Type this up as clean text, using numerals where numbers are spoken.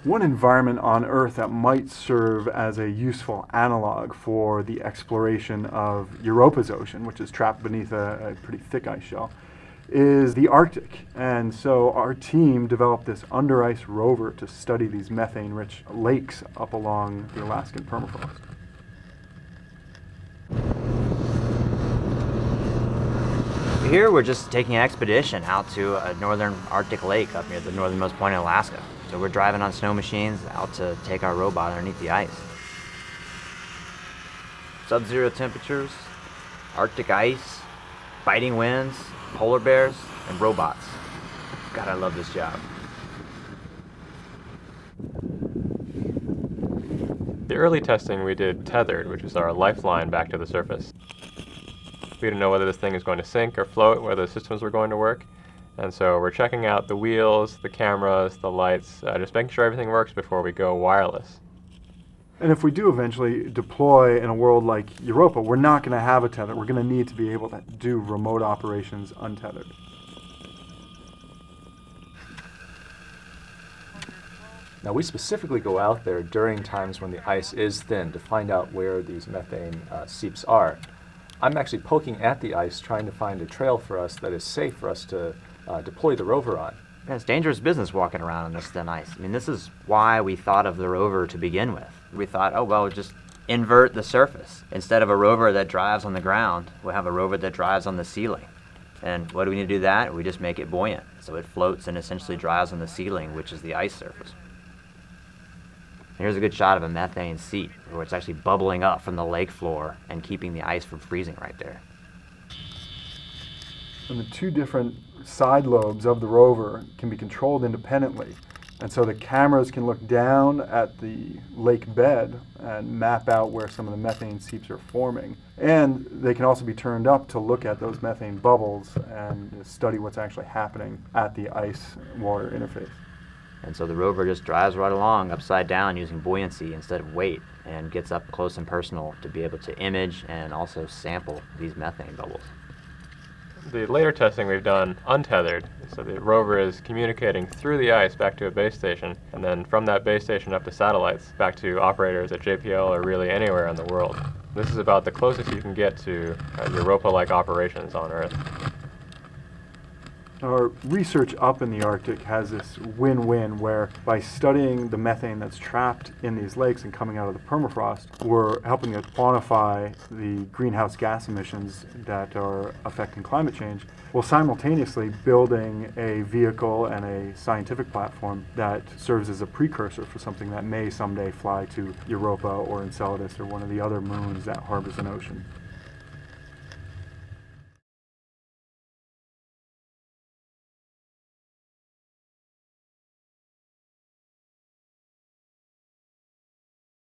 One environment on Earth that might serve as a useful analog for the exploration of Europa's ocean, which is trapped beneath a pretty thick ice shell, is the Arctic. And so our team developed this under-ice rover to study these methane-rich lakes up along the Alaskan permafrost. Here we're just taking an expedition out to a northern Arctic lake up near the northernmost point in Alaska. So we're driving on snow machines out to take our robot underneath the ice. Sub-zero temperatures, Arctic ice, biting winds, polar bears, and robots. God, I love this job. The early testing we did tethered, which is our lifeline back to the surface. We didn't know whether this thing is going to sink or float, whether the systems were going to work. And so we're checking out the wheels, the cameras, the lights, just making sure everything works before we go wireless. And if we do eventually deploy in a world like Europa, we're not going to have a tether. We're going to need to be able to do remote operations untethered. Now we specifically go out there during times when the ice is thin to find out where these methane seeps are. I'm actually poking at the ice trying to find a trail for us that is safe for us to deploy the rover on. Yeah, it's dangerous business walking around on this thin ice. I mean, this is why we thought of the rover to begin with. We thought, oh, well, just invert the surface. Instead of a rover that drives on the ground, we'll have a rover that drives on the ceiling. And what do we need to do that? We just make it buoyant. So it floats and essentially drives on the ceiling, which is the ice surface. Here's a good shot of a methane seep, where it's actually bubbling up from the lake floor and keeping the ice from freezing right there. And the two different side lobes of the rover can be controlled independently. And so the cameras can look down at the lake bed and map out where some of the methane seeps are forming. And they can also be turned up to look at those methane bubbles and study what's actually happening at the ice-water interface. And so the rover just drives right along upside down using buoyancy instead of weight, and gets up close and personal to be able to image and also sample these methane bubbles. The later testing we've done untethered, so the rover is communicating through the ice back to a base station, and then from that base station up to satellites, back to operators at JPL or really anywhere in the world. This is about the closest you can get to Europa-like operations on Earth. Our research up in the Arctic has this win-win where by studying the methane that's trapped in these lakes and coming out of the permafrost, we're helping to quantify the greenhouse gas emissions that are affecting climate change, while simultaneously building a vehicle and a scientific platform that serves as a precursor for something that may someday fly to Europa or Enceladus or one of the other moons that harbors an ocean.